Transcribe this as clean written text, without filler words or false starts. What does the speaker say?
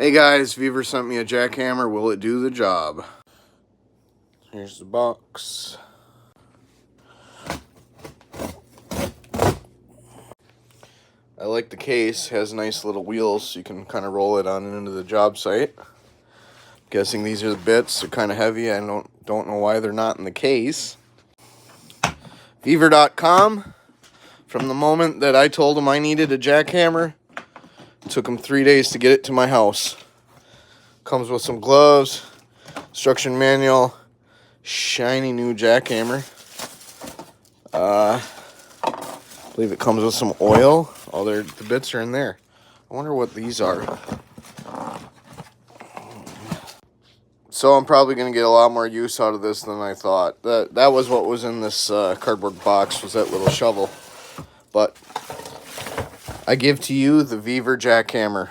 Hey guys, Vevor sent me a jackhammer. Will it do the job? Here's the box. I like the case. It has nice little wheels so you can kind of roll it on into the job site. Guessing these are the bits. They're kind of heavy. I don't know why they're not in the case. Vevor.com. From the moment that I told him I needed a jackhammer, it took him 3 days to get it to my house. Comes with some gloves, instruction manual, shiny new jackhammer. I believe it comes with some oil. Oh, the bits are in there. I wonder what these are. So I'm probably going to get a lot more use out of this than I thought. That was what was in this cardboard box, was that little shovel. But I give to you the Vevor jackhammer.